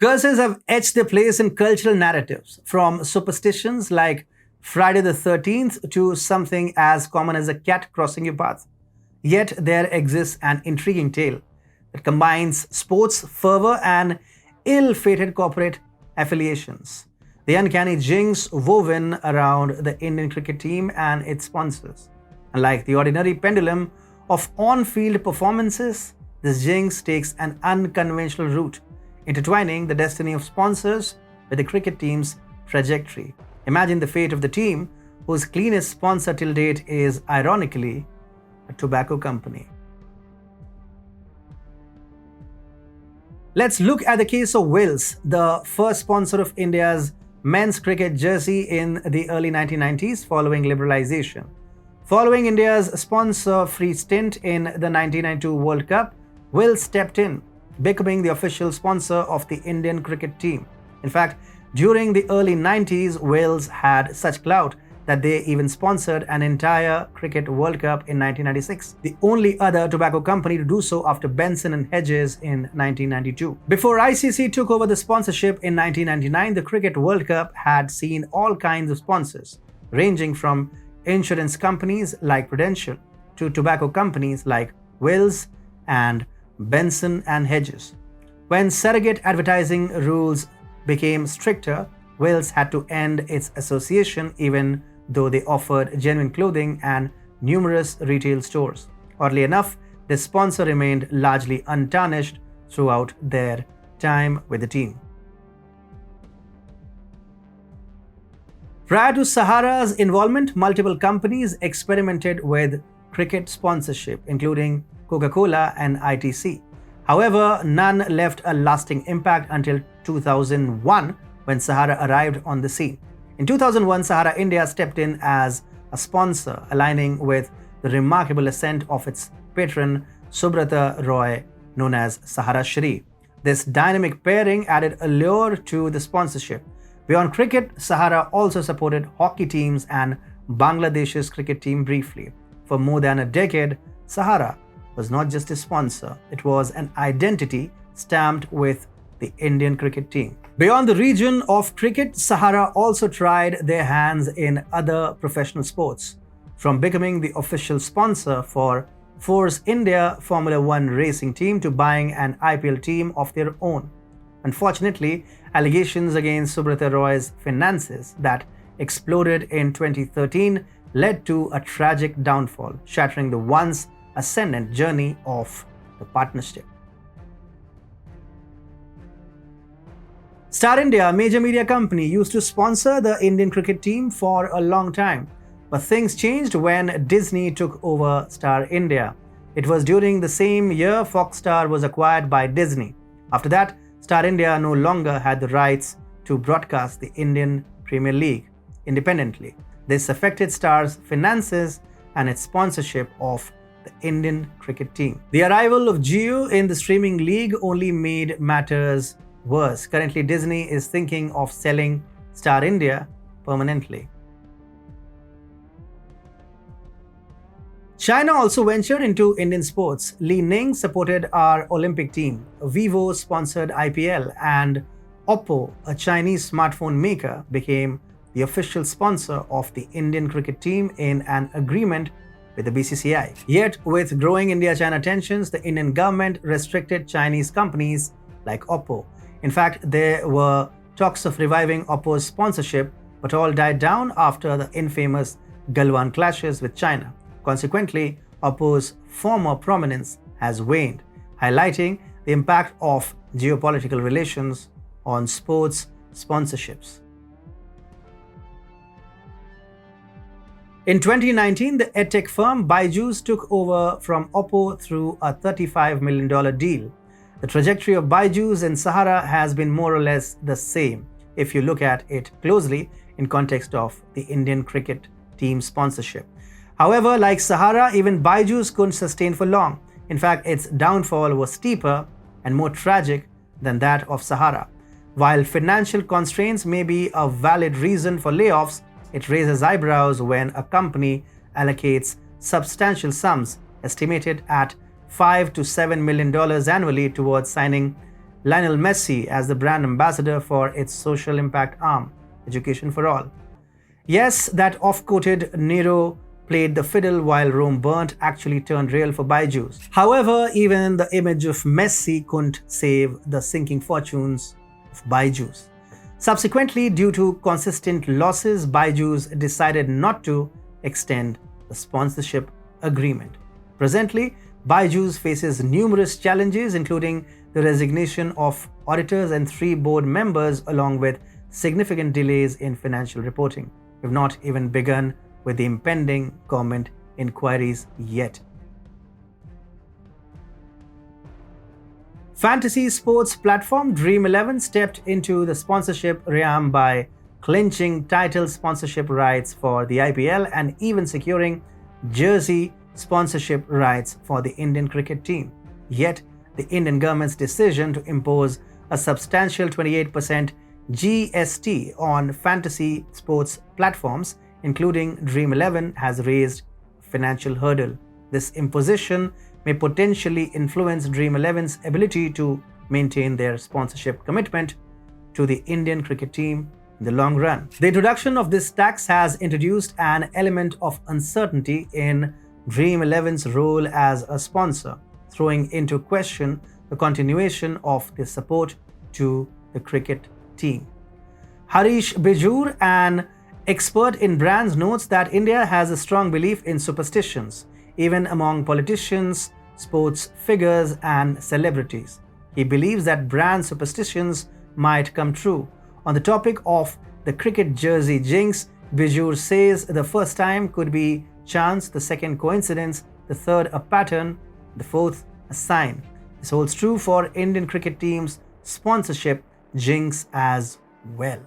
Curses have etched their place in cultural narratives, from superstitions like Friday the 13th to something as common as a cat crossing your path. Yet there exists an intriguing tale that combines sports fervor and ill fated corporate affiliations. The uncanny jinx woven around the Indian cricket team and its sponsors. Unlike the ordinary pendulum of on field performances, this jinx takes an unconventional route, intertwining the destiny of sponsors with the cricket team's trajectory. Imagine the fate of the team whose cleanest sponsor till date is, ironically, a tobacco company. Let's look at the case of Wills, the first sponsor of India's men's cricket jersey in the early 1990s following liberalization. Following India's sponsor-free stint in the 1992 World Cup, Wills stepped in, becoming the official sponsor of the Indian cricket team. In fact, during the early 90s, Wills had such clout that they even sponsored an entire Cricket World Cup in 1996, the only other tobacco company to do so after Benson and Hedges in 1992. Before ICC took over the sponsorship in 1999, the Cricket World Cup had seen all kinds of sponsors, ranging from insurance companies like Prudential to tobacco companies like Wills and Benson and Hedges. When surrogate advertising rules became stricter, Wills had to end its association even though they offered genuine clothing and numerous retail stores. Oddly enough, this sponsor remained largely untarnished throughout their time with the team. Prior to Sahara's involvement, multiple companies experimented with cricket sponsorship, including Coca-Cola and ITC. However, none left a lasting impact until 2001 when Sahara arrived on the scene. In 2001, Sahara India stepped in as a sponsor, aligning with the remarkable ascent of its patron Subrata Roy, known as Sahara Shri. This dynamic pairing added allure to the sponsorship. Beyond cricket, Sahara also supported hockey teams and Bangladesh's cricket team briefly. For more than a decade, Sahara was not just a sponsor, it was an identity stamped with the Indian cricket team. Beyond the region of cricket, Sahara also tried their hands in other professional sports, from becoming the official sponsor for Force India Formula One racing team to buying an IPL team of their own. Unfortunately, allegations against Subrata Roy's finances that exploded in 2013 led to a tragic downfall, shattering the once ascendant journey of the partnership. Star India, a major media company, used to sponsor the Indian cricket team for a long time. But things changed when Disney took over Star India. It was during the same year Foxstar was acquired by Disney. After that, Star India no longer had the rights to broadcast the Indian Premier League independently. This affected Star's finances and its sponsorship of the Indian cricket team. The arrival of Jio in the streaming league only made matters worse. Currently, Disney is thinking of selling Star India permanently. China also ventured into Indian sports. Li Ning supported our Olympic team. Vivo sponsored IPL, and Oppo, a Chinese smartphone maker, became the official sponsor of the Indian cricket team in an agreement with the BCCI. Yet, with growing India-China tensions, the Indian government restricted Chinese companies like Oppo. In fact, there were talks of reviving Oppo's sponsorship, but all died down after the infamous Galwan clashes with China. Consequently, Oppo's former prominence has waned, highlighting the impact of geopolitical relations on sports sponsorships. In 2019, the edtech firm BYJUs took over from Oppo through a $35 million deal. The trajectory of BYJUs and Sahara has been more or less the same if you look at it closely in context of the Indian cricket team sponsorship. However, like Sahara, even BYJUs couldn't sustain for long. In fact, its downfall was steeper and more tragic than that of Sahara. While financial constraints may be a valid reason for layoffs, it raises eyebrows when a company allocates substantial sums, estimated at $5 to $7 million annually, towards signing Lionel Messi as the brand ambassador for its social impact arm, Education for All. Yes, that oft-quoted Nero played the fiddle while Rome burnt actually turned real for BYJUs. However, even the image of Messi couldn't save the sinking fortunes of BYJUs. Subsequently, due to consistent losses, BYJUs decided not to extend the sponsorship agreement. Presently, BYJUs faces numerous challenges, including the resignation of auditors and 3 board members, along with significant delays in financial reporting. We've not even begun with the impending government inquiries yet. Fantasy sports platform Dream11 stepped into the sponsorship realm by clinching title sponsorship rights for the IPL and even securing jersey sponsorship rights for the Indian cricket team. Yet, the Indian government's decision to impose a substantial 28% GST on fantasy sports platforms, including Dream11, has raised a financial hurdle. This imposition may potentially influence Dream11's ability to maintain their sponsorship commitment to the Indian cricket team in the long run. The introduction of this tax has introduced an element of uncertainty in Dream11's role as a sponsor, throwing into question the continuation of their support to the cricket team. Harish Bijur, an expert in brands, notes that India has a strong belief in superstitions, even among politicians, sports figures, and celebrities. He believes that brand superstitions might come true. On the topic of the cricket jersey jinx, Bijur says the first time could be chance, the second coincidence, the third a pattern, the fourth a sign. This holds true for Indian cricket team's sponsorship jinx as well.